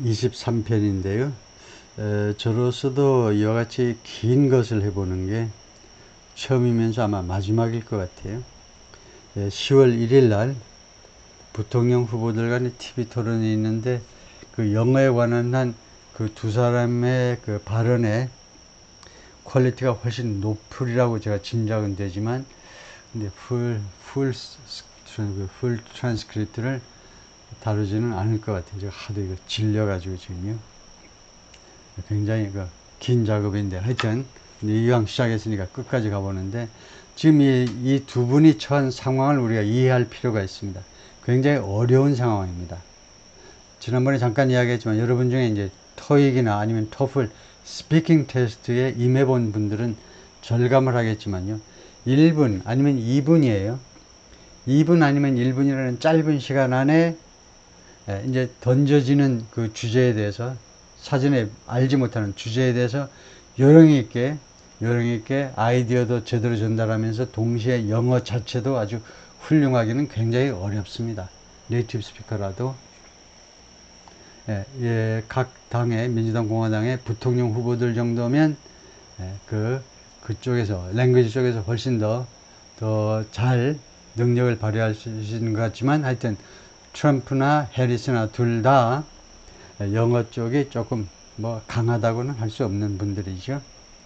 23편인데요. 저로서도 이와 같이 긴 것을 해보는 게 처음이면서 아마 마지막일 것 같아요. 10월 1일 날 부통령 후보들 간의 TV 토론이 있는데 그 영어에 관한 한 그 두 사람의 그 발언의 퀄리티가 훨씬 높으리라고 제가 짐작은 되지만 근데 풀 트랜스크립트를 다루지는 않을 것 같아요. 제가 하도 이거 질려가지고 지금요. 굉장히 긴 작업인데 하여튼 이왕 시작했으니까 끝까지 가보는데 지금 이 두 분이 처한 상황을 우리가 이해할 필요가 있습니다. 굉장히 어려운 상황입니다. 지난번에 잠깐 이야기했지만 여러분 중에 이제 토익이나 아니면 토플 스피킹 테스트에 임해본 분들은 절감을 하겠지만요. 1분 아니면 2분이에요. 2분 아니면 1분이라는 짧은 시간 안에 이제 던져지는 그 주제에 대해서 사전에 알지 못하는 주제에 대해서 요령 있게 아이디어도 제대로 전달하면서 동시에 영어 자체도 아주 훌륭하기는 굉장히 어렵습니다. 네이티브 스피커라도. 각 당의 민주당 공화당의 부통령 후보들 정도면 그쪽에서 랭귀지 쪽에서 훨씬 더 잘 능력을 발휘할 수 있는 것 같지만 하여튼 트럼프나 해리스나 둘 다 영어 쪽이 조금 뭐 강하다고는 할 수 없는 분들이죠.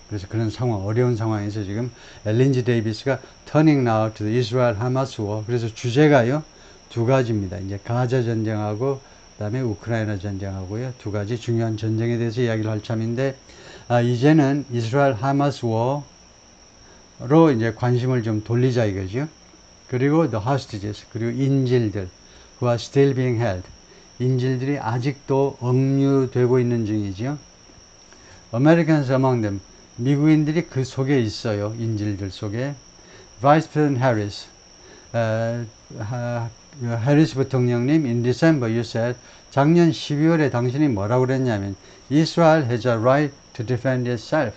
그래서 그런 상황, 어려운 상황에서 지금 린지 데이비스가 Turning Now to the Israel-Hamas War. 그래서 주제가요 두 가지입니다. 이제 가자 전쟁하고 그다음에 우크라이나 전쟁하고요 두 가지 중요한 전쟁에 대해서 이야기를 할 참인데 이제는 이스라엘 하마스 워로 이제 관심을 좀 돌리자 이거죠. 그리고 the hostages 그리고 인질들 who are still being held 인질들이 아직도 억류되고 있는 중이죠. Americans among them 미국인들이 그 속에 있어요. 인질들 속에. Vice President Harris 해리스 부통령님 in December you said 작년 12월에 당신이 뭐라고 그랬냐면 Israel has a right to defend itself.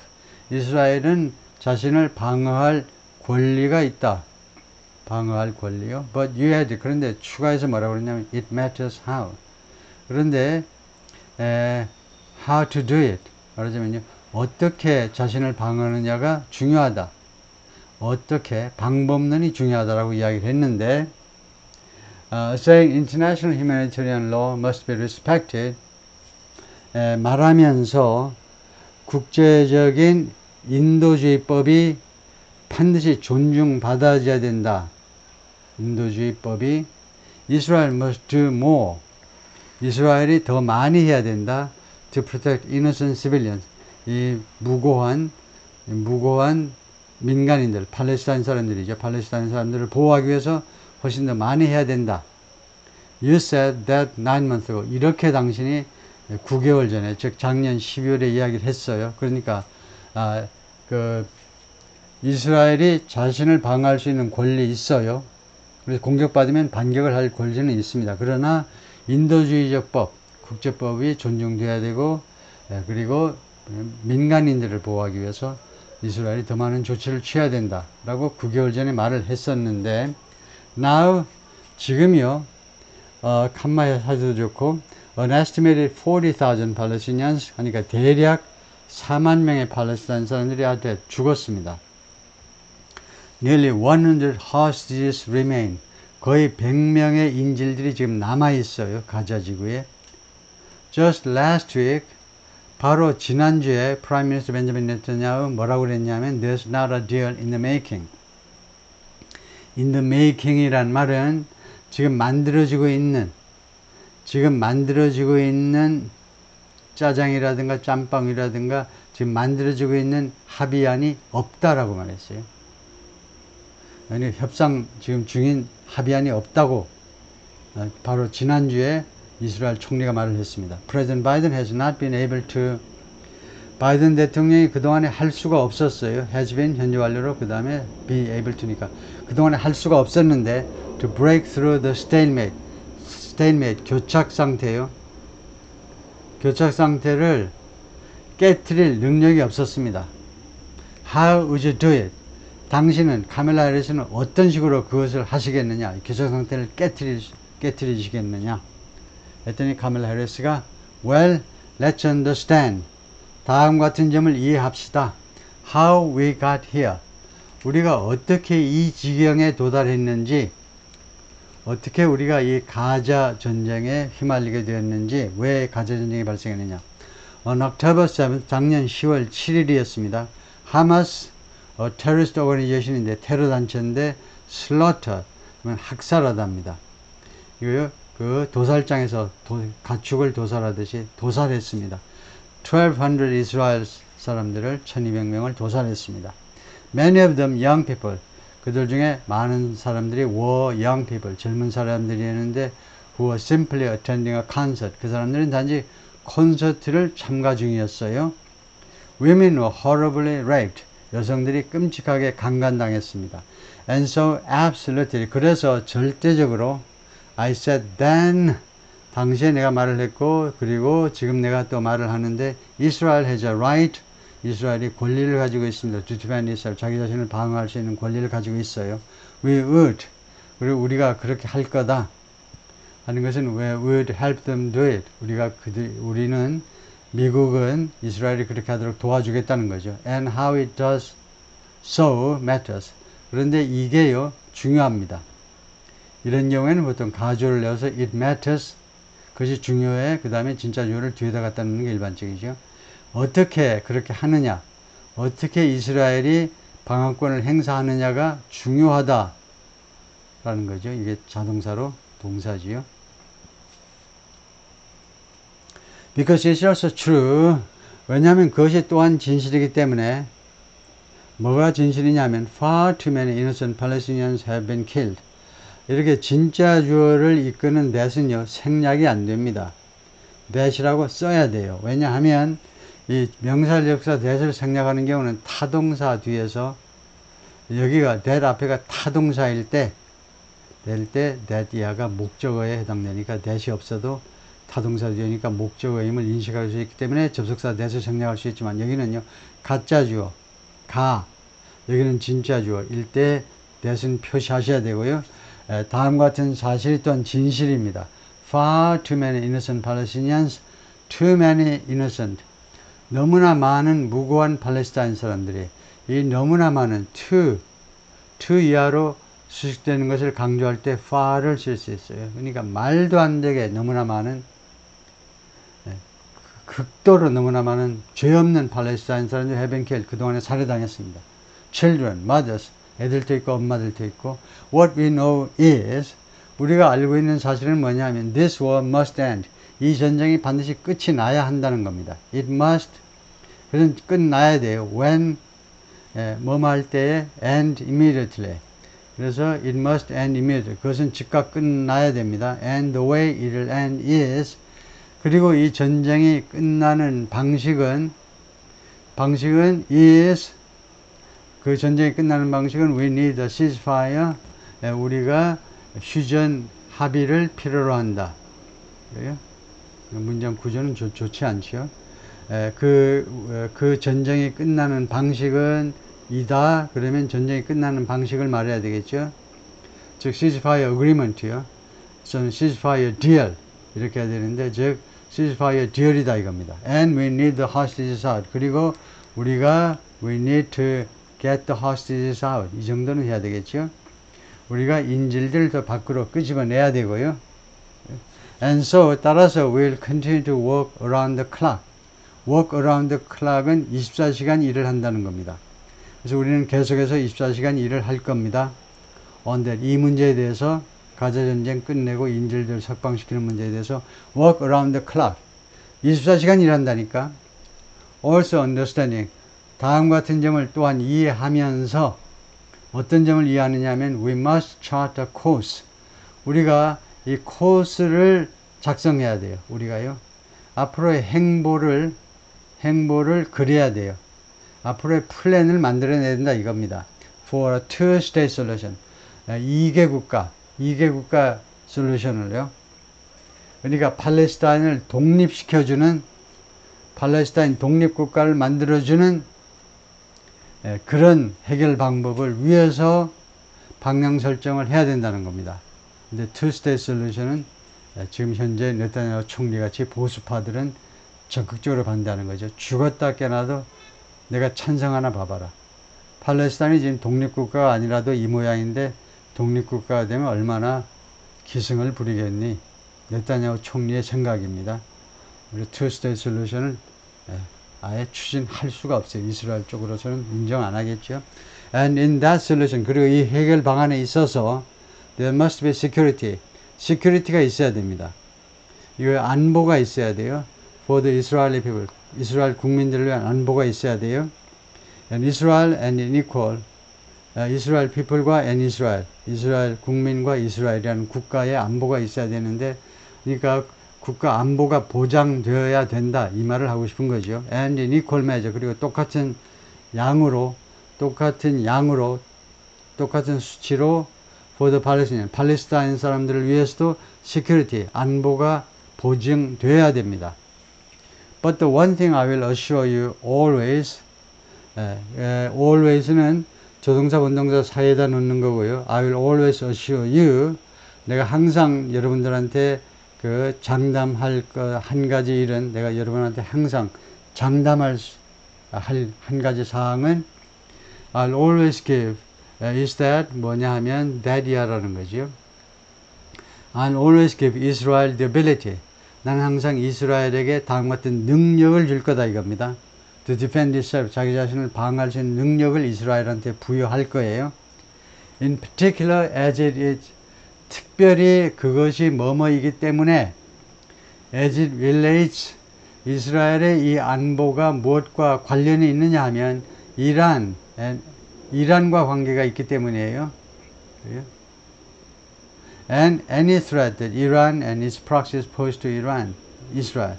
이스라엘은 자신을 방어할 권리가 있다. 방어할 권리요. But you had 그런데 추가해서 뭐라고 그랬냐면 it matters how. 그런데 how to do it 말하자면요 어떻게 자신을 방어하느냐가 중요하다. 어떻게 방법론이 중요하다라고 이야기를 했는데 saying international humanitarian law must be respected 말하면서 국제적인 인도주의법이 반드시 존중받아져야 된다. 인도주의법이 Israel must do more. 이스라엘이 더 많이 해야 된다. To protect innocent civilians. 이 무고한 민간인들, 팔레스타인 사람들이죠. 팔레스타인 사람들을 보호하기 위해서 훨씬 더 많이 해야 된다. You said that 9 months ago. 이렇게 당신이 9개월 전에, 즉 작년 12월에 이야기를 했어요. 그러니까 이스라엘이 자신을 방어할 수 있는 권리 있어요. 그래서 공격받으면 반격을 할 권리는 있습니다. 그러나 인도주의적 법, 국제법이 존중돼야 되고 그리고 민간인들을 보호하기 위해서 이스라엘이 더 많은 조치를 취해야 된다라고 9개월 전에 말을 했었는데 now 지금요 칸마에 사도 좋고 an estimated 40,000 Palestinians 그러니까 대략 4만 명의 팔레스타인 사람들이 한테 죽었습니다. Nearly 100 hostages remain. 거의 100명의 인질들이 지금 남아 있어요. 가자 지구에. Just last week 바로 지난주에 Prime Minister Benjamin Netanyahu 뭐라고 그랬냐면 There's not a deal in the making. In the making이란 말은 지금 만들어지고 있는 짜장이라든가 짬빵이라든가 지금 만들어지고 있는 합의안이 없다라고 말했어요. 아니 협상 지금 중인 합의안이 없다고 바로 지난주에 이스라엘 총리가 말을 했습니다. President Biden has not been able to 바이든 대통령이 그동안에 할 수가 없었어요. has been 현재 완료로 그 다음에 be able to니까 그동안에 할 수가 없었는데 to break through the stalemate 교착 상태예요. 교착 상태를 깨트릴 능력이 없었습니다. How would you do it? 당신은 카멜라 해리스는 어떤 식으로 그것을 하시겠느냐? 교착 상태를 깨트리시겠느냐? 했더니 카멜라 해리스가 Well, let's understand. 다음 같은 점을 이해합시다. How we got here. 우리가 어떻게 이 지경에 도달했는지, 어떻게 우리가 이 가자 전쟁에 휘말리게 되었는지, 왜 가자 전쟁이 발생했느냐. On October 7th, 작년 10월 7일이었습니다. 하마스, 테러리스트 오거니제이션인데, 테러 단체인데, 슬러터, 학살하답니다. 이거요, 그 도살장에서 가축을 도살하듯이 도살했습니다. 1200 이스라엘 사람들을 1200명을 도살했습니다. Many of them young people. 그들 중에 많은 사람들이 were young people, 젊은 사람들이었는데 who were simply attending a concert. 그 사람들은 단지 콘서트를 참가 중이었어요. Women were horribly raped. 여성들이 끔찍하게 강간당했습니다. And so absolutely. 그래서 절대적으로 I said then. 당시에 내가 말을 했고, 그리고 지금 내가 또 말을 하는데, Israel has a right. 이스라엘이 권리를 가지고 있습니다. To defend itself. 자기 자신을 방어할 수 있는 권리를 가지고 있어요. We would. 그리고 우리가 그렇게 할 거다. 하는 것은 we would help them do it. 우리는 미국은 이스라엘이 그렇게 하도록 도와주겠다는 거죠. And how it does so matters. 그런데 이게요, 중요합니다. 이런 경우에는 보통 가조를 내어서 it matters. 그것이 중요해. 그 다음에 진짜 중요를 뒤에다 갖다 놓는 게 일반적이죠. 어떻게 그렇게 하느냐, 어떻게 이스라엘이 방어권을 행사하느냐가 중요하다라는 거죠. 이게 자동사로 동사지요. Because it's also true. 왜냐하면 그것이 또한 진실이기 때문에. 뭐가 진실이냐면 far too many innocent Palestinians have been killed. 이렇게 진짜 주어를 이끄는 that은요, 생략이 안 됩니다. that이라고 써야 돼요. 왜냐하면 이 명사역사 that을 생략하는 경우는 타동사 뒤에서 여기가 that 앞에가 타동사일 때 that 이하가 목적어에 해당되니까 that이 없어도 타동사 뒤니까 목적어임을 인식할 수 있기 때문에 접속사 that을 생략할 수 있지만 여기는요, 가짜 주어 여기는 진짜 주어일 때 that은 표시하셔야 되고요. 다음 같은 사실이 또한 진실입니다. Far too many innocent Palestinians, too many innocent. 너무나 많은 무고한 팔레스타인 사람들이, 이 너무나 많은 to 이하로 수식되는 것을 강조할 때 far를 쓸 수 있어요. 그러니까 말도 안 되게 너무나 많은, 극도로 너무나 많은 죄 없는 팔레스타인 사람들이 have been killed. 그동안에 살해당했습니다. Children, mothers, 애들도 있고 엄마들도 있고. What we know is, 우리가 알고 있는 사실은 뭐냐면 this war must end. 이 전쟁이 반드시 끝이 나야 한다는 겁니다. It must. 그래서 끝나야 돼요. When, 뭐뭐 할 때에 end immediately. 그래서 it must end immediately. 그것은 즉각 끝나야 됩니다. And the way it will end is. 그리고 이 전쟁이 끝나는 방식은 is. 그 전쟁이 끝나는 방식은 we need a ceasefire. 우리가 휴전 합의를 필요로 한다. 그래요? 문장 구조는 좋지 않죠. 그 전쟁이 끝나는 방식은 이다. 그러면 전쟁이 끝나는 방식을 말해야 되겠죠. 즉 ceasefire agreement요. 저는 ceasefire deal 이렇게 해야 되는데, 즉 ceasefire deal이다 이겁니다. And we need the hostages out. 그리고 우리가 we need to get the hostages out. 이 정도는 해야 되겠죠. 우리가 인질들을 더 밖으로 끄집어내야 되고요. And so, 따라서 we'll continue to work around the clock. work around the clock은 24시간 일을 한다는 겁니다. 그래서 우리는 계속해서 24시간 일을 할 겁니다. on that. 이 문제에 대해서 가자전쟁 끝내고 인질들 석방시키는 문제에 대해서 work around the clock. 24시간 일한다니까. also understanding. 다음 같은 점을 또한 이해하면서 어떤 점을 이해하느냐 하면 we must chart a course. 우리가 이 코스를 작성해야 돼요. 우리가요. 앞으로의 행보를 그려야 돼요. 앞으로의 플랜을 만들어내야 된다 이겁니다. For a two-state solution. 2개 국가 솔루션을요. 그러니까 팔레스타인을 독립시켜주는, 팔레스타인 독립국가를 만들어주는 그런 해결 방법을 위해서 방향 설정을 해야 된다는 겁니다. 근데 two-state solution은 지금 현재 네타냐후 총리같이 보수파들은 적극적으로 반대하는 거죠. 죽었다 깨나도 내가 찬성하나 봐봐라. 팔레스타인이 지금 독립국가가 아니라도 이 모양인데 독립국가가 되면 얼마나 기승을 부리겠니? 네타냐후 총리의 생각입니다. 우리 투스테이트 솔루션을 아예 추진할 수가 없어요. 이스라엘 쪽으로서는 인정 안 하겠죠. And in that solution, 그리고 이 해결 방안에 있어서 there must be security. security가 있어야 됩니다. 이거 안보가 있어야 돼요. For the Israeli people. 이스라엘 국민들을 위한 안보가 있어야 돼요. And Israel and unequal. 이스라엘 people과 and Israel. 이스라엘 국민과 이스라엘이라는 국가의 안보가 있어야 되는데, 그러니까 국가 안보가 보장되어야 된다. 이 말을 하고 싶은 거죠. And in equal measure. 그리고 똑같은 수치로 for the Palestinian. 팔레스타인 사람들을 위해서도 security, 안보가 보증되어야 됩니다. But the one thing I will assure you always, always는 조동사 원동사 사이에다 놓는 거고요. I will always assure you, 내가 항상 여러분들한테 그 장담할 거 한 가지 일은 내가 여러분한테 항상 장담할 한 가지 사항은 I'll always give is that 뭐냐 하면 that이야라는 거죠. I'll always give Israel the ability. 나는 항상 이스라엘에게 다음 같은 능력을 줄 거다 이겁니다. To defend itself. 자기 자신을 방어할 수 있는 능력을 이스라엘한테 부여할 거예요. In particular as it is. 특별히 그것이 뭐뭐이기 때문에 as it relates 이스라엘의 이 안보가 무엇과 관련이 있느냐 하면 이란과 관계가 있기 때문이에요. And any threat that Iran and its proxies pose to Iran, Israel.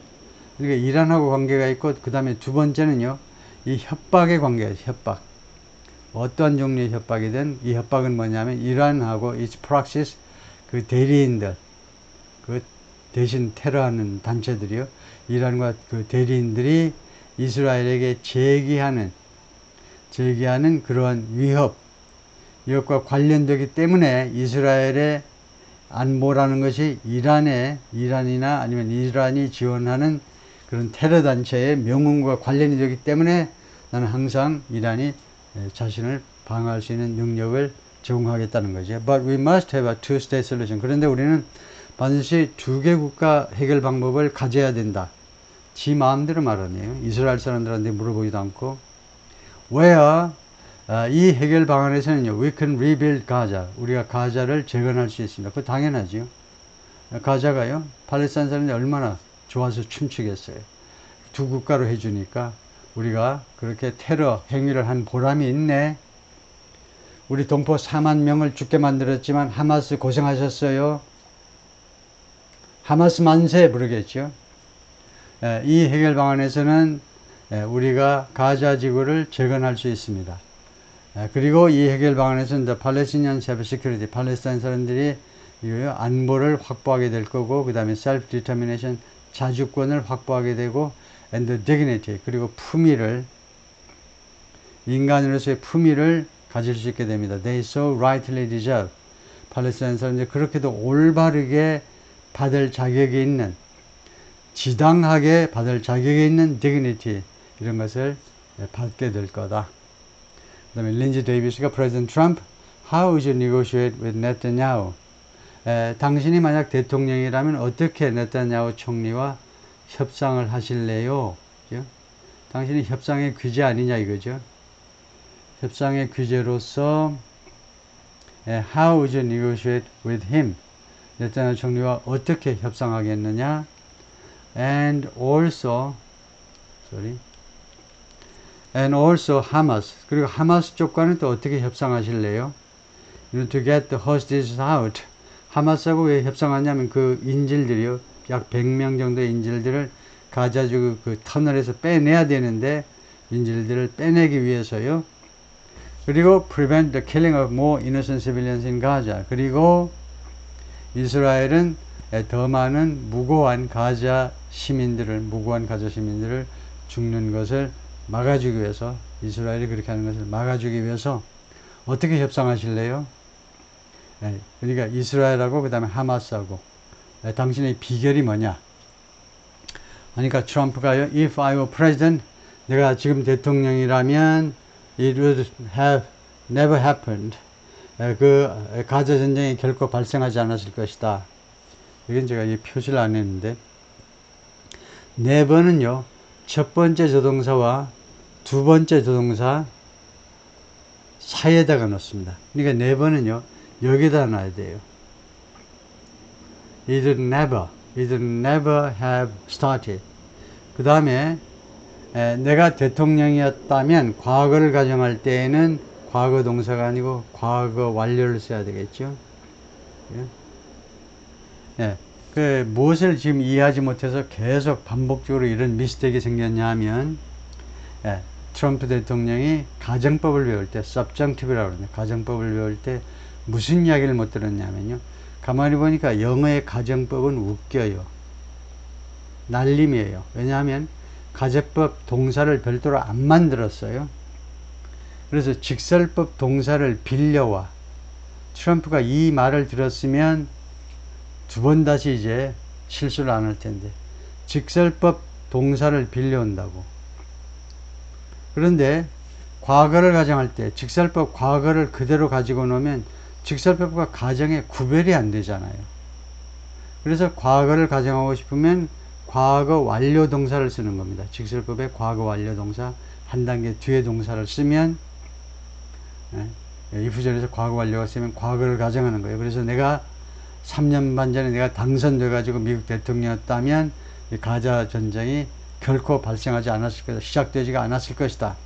그러니까 이란하고 관계가 있고 그 다음에 두 번째는요. 이 협박의 관계예요. 협박. 어떠한 종류의 협박이든 이 협박은 뭐냐면 이란하고 its proxies 그 대리인들, 그 대신 테러하는 단체들이요. 이란과 그 대리인들이 이스라엘에게 제기하는 그러한 위협과 관련되기 때문에 이스라엘의 안보라는 것이 이란이나 아니면 이란이 지원하는 그런 테러 단체의 명분과 관련이 되기 때문에 나는 항상 이란이 자신을 방어할 수 있는 능력을 제공하겠다는 거죠. But we must have a two-state solution. 그런데 우리는 반드시 두 개 국가 해결 방법을 가져야 된다. 지 마음대로 말하네요. 이스라엘 사람들한테 물어보지도 않고. Where 이 해결 방안에서는요. We can rebuild Gaza. 우리가 가자를 재건할 수 있습니다. 그거 당연하죠. 가자가요. 팔레스타인 사람들이 얼마나 좋아서 춤추겠어요. 두 국가로 해주니까 우리가 그렇게 테러 행위를 한 보람이 있네. 우리 동포 4만 명을 죽게 만들었지만 하마스 고생하셨어요. 하마스 만세 부르겠죠. 이 해결 방안에서는 우리가 가자 지구를 재건할 수 있습니다. 그리고 이 해결 방안에서는 The Palestinian Self-Security, 팔레스타인 사람들이 안보를 확보하게 될 거고, 그 다음에 Self-Determination, 자주권을 확보하게 되고, and the dignity, 그리고 품위를, 인간으로서의 품위를 가질 수 있게 됩니다. They so rightly deserve. 팔레스타인 사람들이 그렇게도 올바르게 받을 자격이 있는, 지당하게 받을 자격이 있는 dignity, 이런 것을 받게 될 거다. 그 다음에 린지 데이비스가 President Trump, how would you negotiate with Netanyahu? 당신이 만약 대통령이라면 어떻게 네타냐후 총리와 협상을 하실래요? 그죠? 당신이 협상의 귀재 아니냐 이거죠. 협상의 귀재로서 how would you negotiate with him? 네타냐후 총리와 어떻게 협상하겠느냐? And also Hamas. 그리고 하마스 쪽과는 또 어떻게 협상하실래요? To get the hostages out. 하마스하고 왜 협상하냐면 그 인질들이요. 약 100명 정도의 인질들을 가자지구 그 터널에서 빼내야 되는데 인질들을 빼내기 위해서요. 그리고 prevent the killing of more innocent civilians in Gaza. 그리고 이스라엘은 더 많은 무고한 가자 시민들을 죽는 것을 막아주기 위해서, 이스라엘이 그렇게 하는 것을 막아주기 위해서 어떻게 협상하실래요? 그러니까 이스라엘하고 그 다음에 하마스하고 당신의 비결이 뭐냐? 그러니까 트럼프가요, if I were president, 내가 지금 대통령이라면 it would have never happened. 그 가자 전쟁이 결코 발생하지 않았을 것이다. 이건 제가 이 표시를 안 했는데, never는요, 첫 번째 조동사와 두 번째 조동사 사이에다가 넣습니다. 그러니까 never는요, 여기다 놔야 돼요. It would never have started. 그 다음에 내가 대통령이었다면 과거를 가정할 때에는 과거 동사가 아니고 과거 완료를 써야 되겠죠. 그 무엇을 지금 이해하지 못해서 계속 반복적으로 이런 미스테이크가 생겼냐 하면, 트럼프 대통령이 가정법을 배울 때, subjunctive라고 그러는데, 가정법을 배울 때 무슨 이야기를 못 들었냐면요, 가만히 보니까 영어의 가정법은 웃겨요. 날림이에요. 왜냐하면 가정법 동사를 별도로 안 만들었어요. 그래서 직설법 동사를 빌려와. 트럼프가 이 말을 들었으면 두 번 다시 이제 실수를 안 할 텐데, 직설법 동사를 빌려온다고. 그런데 과거를 가정할 때 직설법 과거를 그대로 가지고 놓으면 직설법과 가정에 구별이 안 되잖아요. 그래서 과거를 가정하고 싶으면 과거 완료 동사를 쓰는 겁니다. 직설법의 과거 완료 동사 한 단계 뒤에 동사를 쓰면, 이프절에서 과거 완료가 쓰면 과거를 가정하는 거예요. 그래서 내가 3년 반 전에 내가 당선돼 가지고 미국 대통령이었다면 이 가자 전쟁이 결코 발생하지 않았을 것이다. 시작되지가 않았을 것이다.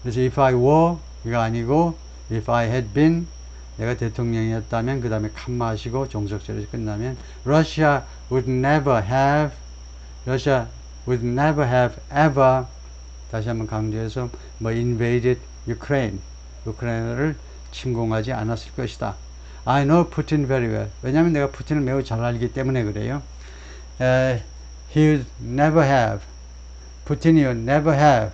그래서 if I were 이가 아니고 if I had been, 내가 대통령이었다면 그 다음에 칸마 하시고 종속절에서 끝나면 Russia would never have ever, 다시 한번 강조해서 invaded Ukraine, 우크라이나를 침공하지 않았을 것이다. I know Putin very well. 왜냐하면 내가 푸틴을 매우 잘 알기 때문에 그래요. He would never have, 푸틴이 never have,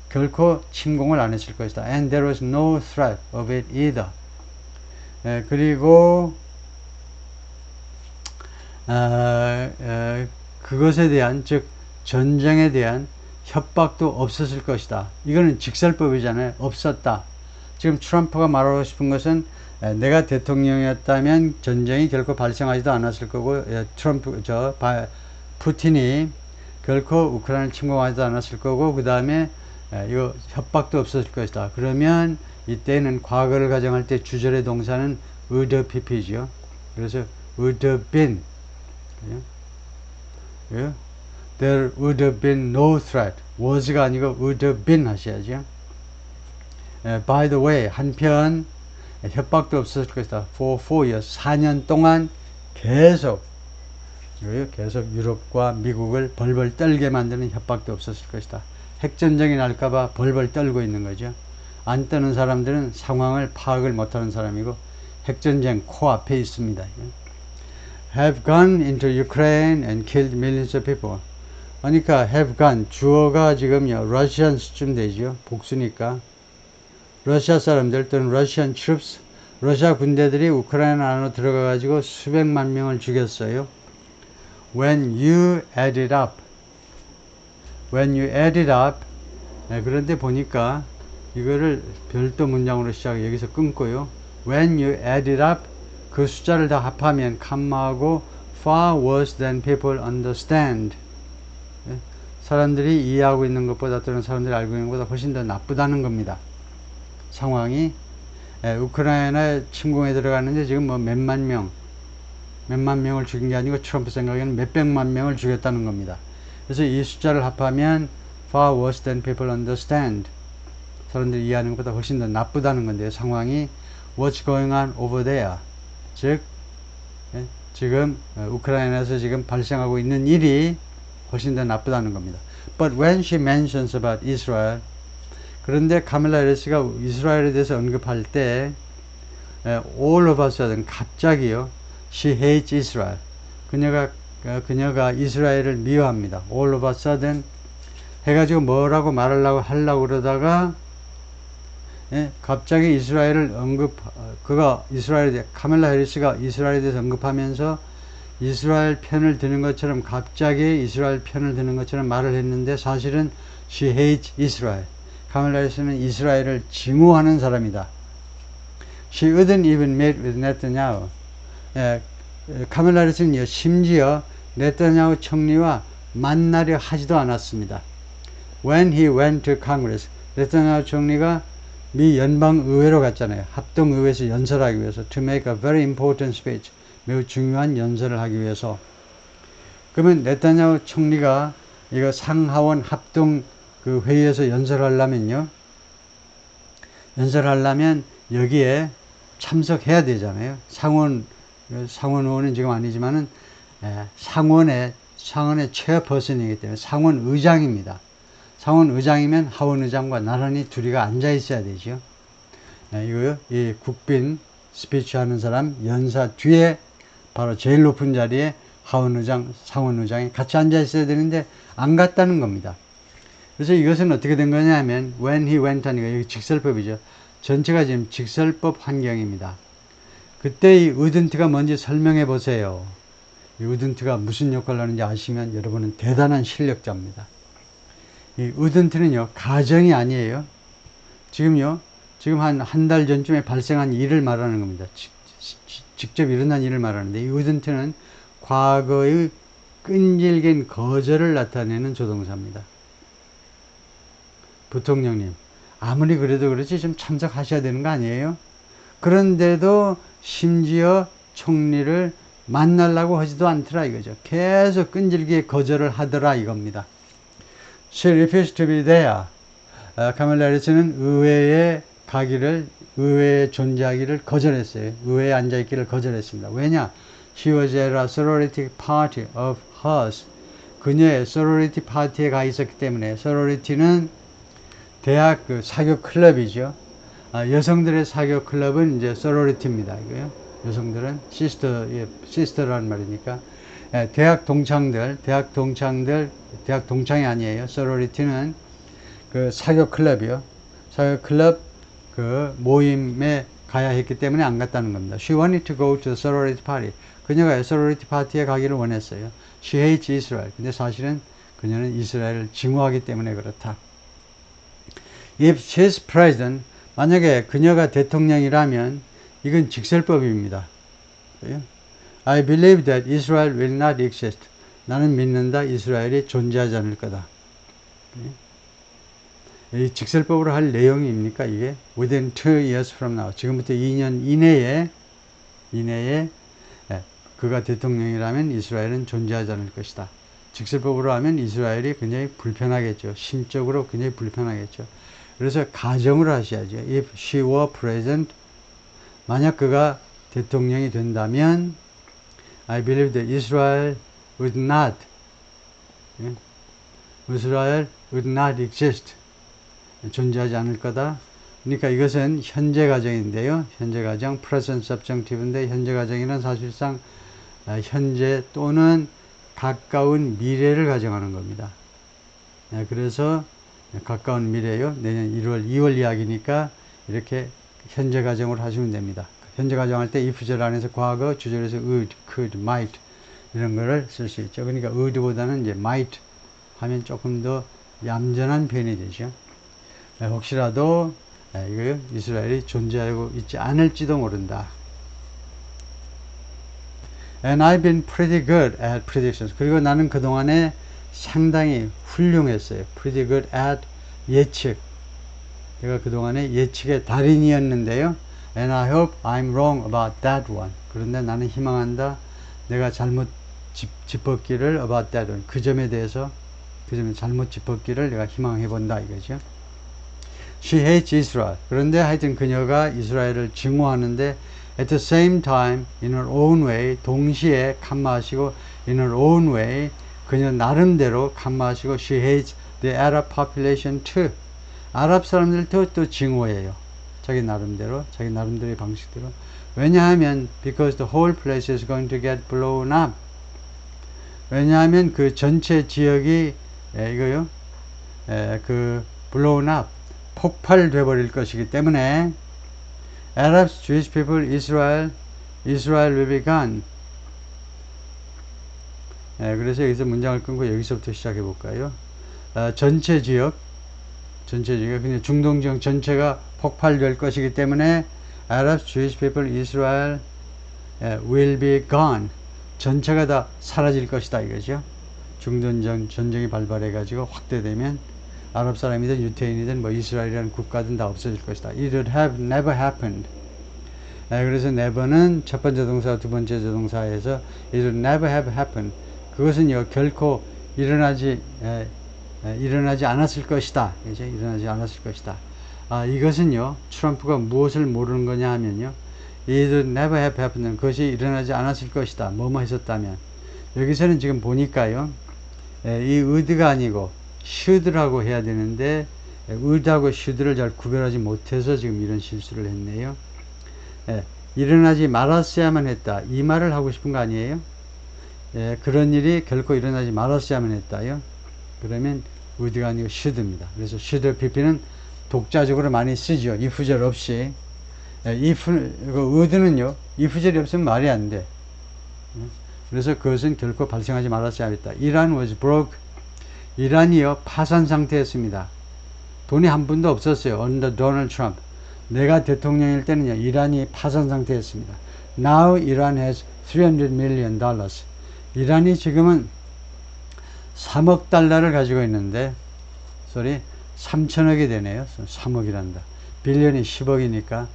결코 침공을 안 했을 것이다. And there was no threat of it either. 그리고 그것에 대한, 즉 전쟁에 대한 협박도 없었을 것이다. 이거는 직설법이잖아요. 없었다. 지금 트럼프가 말하고 싶은 것은 내가 대통령이었다면 전쟁이 결코 발생하지도 않았을 거고, 푸틴이 결코 우크라이나를 침공하지도 않았을 거고, 그 다음에 이거 협박도 없었을 것이다. 그러면 이때는 과거를 가정할 때 주절의 동사는 would have pp죠. 그래서 would have been, there would have been no threat. was가 아니고 would have been 하셔야죠. By the way, 한편 협박도 없었을 것이다. For 4 years, 4년 동안 계속 유럽과 미국을 벌벌 떨게 만드는 협박도 없었을 것이다. 핵전쟁이 날까봐 벌벌 떨고 있는 거죠. 안 떠는 사람들은 상황을 파악을 못하는 사람이고, 핵전쟁 코앞에 있습니다. Have gone into Ukraine and killed millions of people. 그러니까 have gone, 주어가 지금요 Russians쯤 되죠. 복수니까 러시아 사람들 또는 Russian troops, 러시아 군대들이 우크라이나 안으로 들어가 가지고 수백만 명을 죽였어요. When you add it up, 그런데 보니까 이거를 별도 문장으로 시작해 여기서 끊고요. When you add it up, 그 숫자를 다 합하면 칸마하고 far worse than people understand. 사람들이 이해하고 있는 것보다 또는 사람들이 알고 있는 것보다 훨씬 더 나쁘다는 겁니다. 상황이. 우크라이나 침공에 들어갔는데 지금 몇만 명을 죽인 게 아니고 트럼프 생각에는 몇백만 명을 죽였다는 겁니다. 그래서 이 숫자를 합하면 far worse than people understand. 사람들이 이해하는 것보다 훨씬 더 나쁘다는 건데요. 상황이 what's going on over there. 즉 지금 우크라이나에서 지금 발생하고 있는 일이 훨씬 더 나쁘다는 겁니다. But when she mentions about Israel, 그런데 카밀라 해리스가 이스라엘에 대해서 언급할 때 all of a sudden 갑자기요, she hates Israel. 그녀가 이스라엘을 미워합니다. all of a sudden 해가지고 뭐라고 말하려고 하려고 그러다가 갑자기 이스라엘을 카밀라 해리스가 이스라엘에 대해서 언급하면서 이스라엘 편을 드는 것처럼 갑자기 이스라엘 편을 드는 것처럼 말을 했는데 사실은 she hates Israel. 카멜라 해리스는 이스라엘을 증오하는 사람이다. She wouldn't even meet with Netanyahu. 카멜라 해리스는 심지어 네타냐후 총리와 만나려 하지도 않았습니다. When he went to Congress, 네타냐후 총리가 미 연방의회로 갔잖아요. 합동의회에서 연설하기 위해서 to make a very important speech. 매우 중요한 연설을 하기 위해서. 그러면 네타냐후 총리가 이거 상하원 합동 그 회의에서 연설하려면 여기에 참석해야 되잖아요. 상원 의원은 지금 아니지만은 상원의 체어퍼슨이기 때문에 상원 의장입니다. 상원 의장이면 하원 의장과 나란히 둘이가 앉아 있어야 되죠. 이거요. 이 국빈 스피치 하는 사람 연사 뒤에 바로 제일 높은 자리에 하원 의장, 상원 의장이 같이 앉아 있어야 되는데 안 갔다는 겁니다. 그래서 이것은 어떻게 된 거냐면 when he went 하니까 여기 직설법이죠. 전체가 지금 직설법 환경입니다. 그때 이 wouldn't가 뭔지 설명해 보세요. 이 wouldn't가 무슨 역할을 하는지 아시면 여러분은 대단한 실력자입니다. 이 wouldn't는요, 가정이 아니에요. 지금 한 달 전쯤에 발생한 일을 말하는 겁니다. 직접 일어난 일을 말하는데, 이 wouldn't는 과거의 끈질긴 거절을 나타내는 조동사입니다. 부통령님, 아무리 그래도 그렇지 좀 참석하셔야 되는 거 아니에요? 그런데도 심지어 총리를 만나려고 하지도 않더라 이거죠. 계속 끈질기게 거절을 하더라 이겁니다. She refused to be there. 카멜라 해리스는 의회에 존재하기를 거절했어요. 의회에 앉아있기를 거절했습니다. 왜냐? She was at a sorority party of hers. 그녀의 sorority 파티에 가 있었기 때문에, sorority는 대학 그 사교 클럽이죠. 여성들의 사교 클럽은 이제 sorority입니다. 이거요. 여성들은 sister라는 말이니까. 대학 동창이 아니에요. sorority는 그 사교 클럽이요. 사교 클럽 그 모임에 가야 했기 때문에 안 갔다는 겁니다. She wanted to go to the sorority party. 그녀가 sorority 파티에 가기를 원했어요. She hates Israel. 근데 사실은 그녀는 이스라엘을 증오하기 때문에 그렇다. If she's president, 만약에 그녀가 대통령이라면 이건 직설법입니다. I believe that Israel will not exist. 나는 믿는다. 이스라엘이 존재하지 않을 거다. 이 직설법으로 할 내용입니까? 이게 within 2 years from now. 지금부터 2년 이내에 그가 대통령이라면 이스라엘은 존재하지 않을 것이다. 직설법으로 하면 이스라엘이 굉장히 불편하겠죠. 심적으로 굉장히 불편하겠죠. 그래서 가정을 하셔야죠. If she were president, 만약 그가 대통령이 된다면 I believe that Israel would not exist. 존재하지 않을 거다. 그러니까 이것은 현재 가정인데요. 현재 가정, present subjunctive인데 현재 가정이란 사실상 현재 또는 가까운 미래를 가정하는 겁니다. 그래서 가까운 미래요. 내년 1월, 2월 이야기니까 이렇게 현재 가정으로 하시면 됩니다. 현재 가정할 때 if절 안에서 과거, 주절에서 would, could, might 이런 거를 쓸 수 있죠. 그러니까 would보다는 이제 might 하면 조금 더 얌전한 표현이 되죠. 혹시라도 이거 이스라엘이 존재하고 있지 않을지도 모른다. And I've been pretty good at predictions. 그리고 나는 그동안에 상당히 훌륭했어요. Pretty good at 예측. 내가 그동안에 예측의 달인이었는데요. And I hope I'm wrong about that one. 그런데 나는 희망한다. 내가 잘못 짚었기를 about that one. 그 점에 대해서 그 점에 잘못 짚었기를 내가 희망해 본다 이거죠. She hates Israel. 그런데 하여튼 그녀가 이스라엘을 증오하는데 at the same time, in her own way, 동시에 칸마하시고 in her own way, 그녀 나름대로 칸마하시고 she hates the Arab population too. 아랍 사람들도 또 증오해요. 자기 나름대로의 방식대로. 왜냐하면 because the whole place is going to get blown up. 왜냐하면 그 전체 지역이 이거요. 그 blown up. 폭발돼 버릴 것이기 때문에 Arabs, Jewish people, Israel will be gone. 그래서 여기서 문장을 끊고 여기서부터 시작해 볼까요? 전체 지역, 그냥 중동 지역 전체가 폭발될 것이기 때문에 Arabs, Jewish people, Israel will be gone. 전체가 다 사라질 것이다 이거죠. 중동 전쟁이 발발해가지고 확대되면 아랍 사람이든 유태인이든 뭐 이스라엘이라는 국가든 다 없어질 것이다. It would have never happened. 그래서 never는 첫 번째 동사, 두 번째 동사에서 it would never have happened. 그것은요 결코 일어나지 않았을 것이다. 이제 일어나지 않았을 것이다. 이것은요 트럼프가 무엇을 모르는 거냐 하면요, it would never have happened. 그것이 일어나지 않았을 것이다. 뭐뭐 했었다면. 여기서는 지금 보니까요, 이 would가 아니고 should라고 해야 되는데 would하고 should를 잘 구별하지 못해서 지금 이런 실수를 했네요. 일어나지 말았어야만 했다. 이 말을 하고 싶은 거 아니에요? 그런 일이 결코 일어나지 말았어야만 했다요. 그러면 would가 아니고 should입니다. 그래서 should pp는 독자적으로 많이 쓰죠. if절 없이. would는요, if절이 없으면 말이 안 돼. 그래서 그것은 결코 발생하지 말았어야 했다. 이란 was broke. 이란이요 파산 상태였습니다. 돈이 한 푼도 없었어요. under Donald Trump. 내가 대통령일 때는요 이란이 파산 상태였습니다. Now Iran has $300 million. 이란이 지금은 3억 달러를 가지고 있는데, 3천억이 되네요. 3억이란다. 빌리언이 10억이니까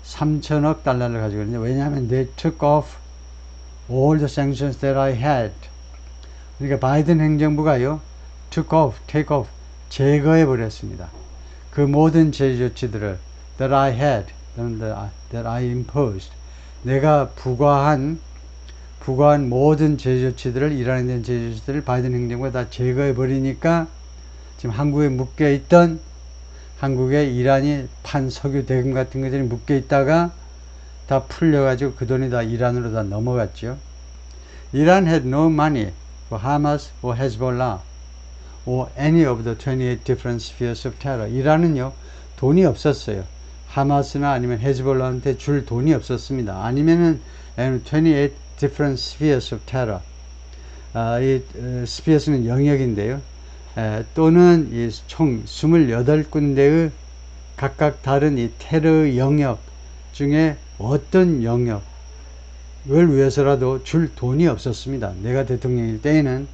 3천억 달러를 가지고 있는데, 왜냐하면 they took off all the sanctions that I had. 그러니까 바이든 행정부가요 take off, 제거해 버렸습니다. 그 모든 제재 조치들을 that I had, that I imposed, 내가 부과한 모든 제재 조치들을, 이란에 대한 제재 조치들을 바이든 행정부가 다 제거해 버리니까 지금 한국에 묶여 있던, 한국에 이란이 판 석유 대금 같은 것들이 묶여 있다가 다 풀려가지고 그 돈이 다 이란으로 다 넘어갔죠. 이란 had no money for Hamas or Hezbollah or any of the 28 different spheres of terror. 이란은요 돈이 없었어요. 하마스나 아니면 헤즈볼라한테 줄 돈이 없었습니다. 아니면은 28 different spheres of terror. 이 spheres는 영역인데요. 또는 이 총 28군데의 각각 다른 이 테러 영역 중에 어떤 영역을 위해서라도 줄 돈이 없었습니다. 내가 대통령일 때에는.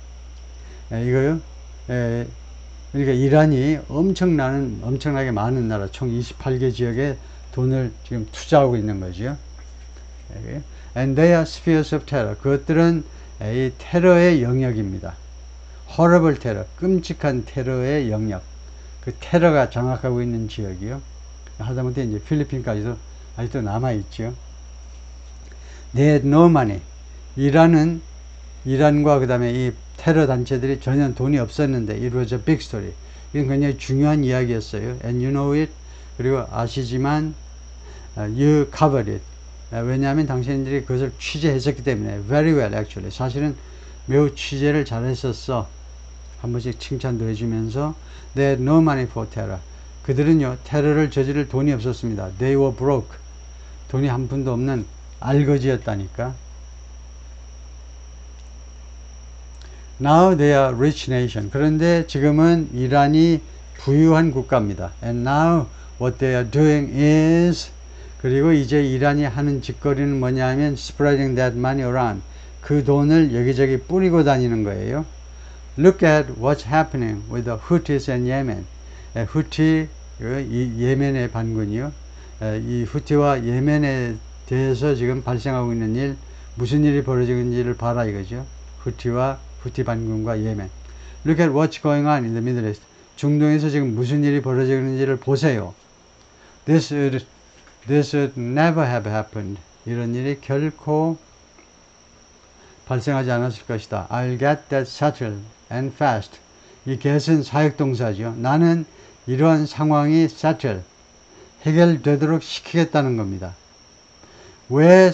이거요. 그러니까 이란이 엄청나게 많은 나라, 총 28개 지역에 돈을 지금 투자하고 있는 거죠. And they are spheres of terror. 그것들은 이 테러의 영역입니다. horrible terror, 끔찍한 테러의 영역. 그 테러가 장악하고 있는 지역이요. 하다못해 이제 필리핀까지도 아직도 남아있죠. They had no money. 이란과 그 다음에 이 테러 단체들이 전혀 돈이 없었는데, it was a big story. 이건 굉장히 중요한 이야기였어요. And you know it. 그리고 아시지만 you covered it. 왜냐하면 당신들이 그것을 취재했었기 때문에. very well actually. 사실은 매우 취재를 잘했었어. 한 번씩 칭찬도 해주면서 they had no money for terror. 그들은요 테러를 저지를 돈이 없었습니다. They were broke. 돈이 한 푼도 없는 알거지였다니까. Now they are rich nation. 그런데 지금은 이란이 부유한 국가입니다. And now what they are doing is, 그리고 이제 이란이 하는 짓거리는 뭐냐 하면 spreading that money around. 그 돈을 여기저기 뿌리고 다니는 거예요. Look at what's happening with the Houthis in Yemen. 후티, 예멘의 반군이요. 이 후티와 예멘에 대해서 지금 발생하고 있는 일, 무슨 일이 벌어지고 있는지를 봐라 이거죠. 후티 반군과 예멘. Look at what's going on in the Middle East. 중동에서 지금 무슨 일이 벌어지고 있는지를 보세요. This would never have happened. 이런 일이 결코 발생하지 않았을 것이다. I'll get that settled and fast. 이 get은 사역동사죠. 나는 이러한 상황이 settle, 해결되도록 시키겠다는 겁니다. 왜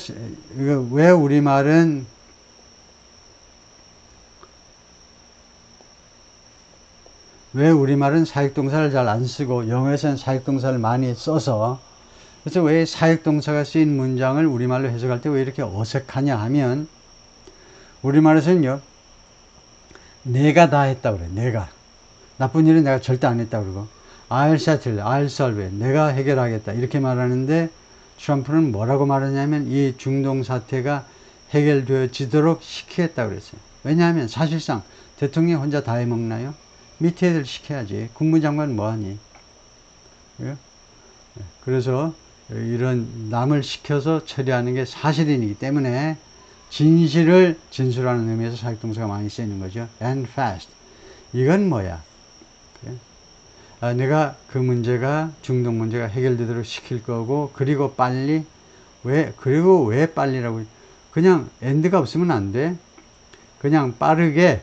우리말은 사역동사를 잘 안 쓰고 영어에서는 사역동사를 많이 써서, 그래서 왜 사역동사가 쓰인 문장을 우리말로 해석할 때 왜 이렇게 어색하냐 하면, 우리말에서는요 내가 다 했다 그래. 내가. 나쁜 일은 내가 절대 안 했다 그러고 I'll settle, I'll solve it. 내가 해결하겠다. 이렇게 말하는데 트럼프는 뭐라고 말하냐면 이 중동 사태가 해결되어지도록 시키겠다 그랬어요. 왜냐하면 사실상 대통령이 혼자 다 해먹나요? 밑에 애들 시켜야지. 국무장관 뭐하니? 그래서 이런 남을 시켜서 처리하는 게 사실이기 때문에 진실을 진술하는 의미에서 사역동사가 많이 쓰이는 거죠. And fast. 이건 뭐야? 내가 그 문제가 중동 문제가 해결되도록 시킬 거고 그리고 빨리 그리고 왜 빨리라고 그냥 end가 없으면 안 돼. 그냥 빠르게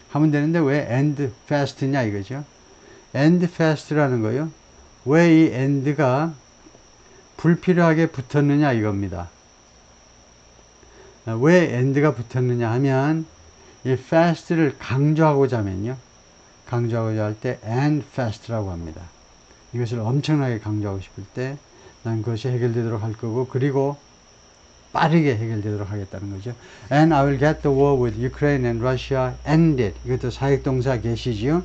하면 되는데 왜 end fast냐 이거죠. end fast라는 거요. 왜 이 end가 불필요하게 붙었느냐 이겁니다. 왜 end가 붙었느냐 하면 이 fast를 강조하고자 하면요. 강조하고자 할 때 and fast라고 합니다. 이것을 엄청나게 강조하고 싶을 때 난 그것이 해결되도록 할 거고 그리고 빠르게 해결되도록 하겠다는 거죠. And I will get the war with Ukraine and Russia ended. 이것도 사역동사 get이지요.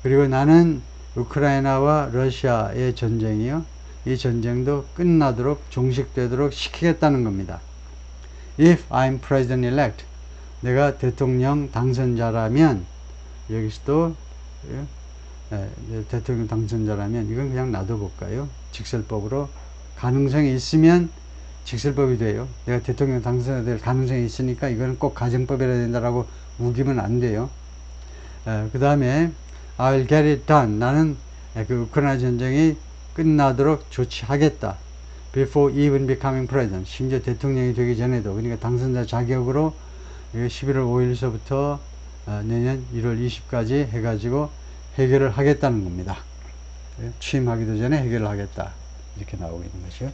그리고 나는 우크라이나와 러시아의 전쟁이요. 이 전쟁도 끝나도록 종식되도록 시키겠다는 겁니다. If I'm president-elect. 내가 대통령 당선자라면 여기서도 대통령 당선자라면 이건 그냥 놔둬볼까요? 직설법으로 가능성이 있으면 직설법이 돼요. 내가 대통령 당선될 가능성이 있으니까 이거는 꼭 가정법이라 된다라고 우기면 안 돼요. 그 다음에 I'll get it done. 나는 그 우크라이나 전쟁이 끝나도록 조치하겠다. Before even becoming president. 심지어 대통령이 되기 전에도 그러니까 당선자 자격으로 11월 5일서부터 내년 1월 20까지 해가지고 해결을 하겠다는 겁니다. 취임하기도 전에 해결을 하겠다. 이렇게 나오고 있는 것이요.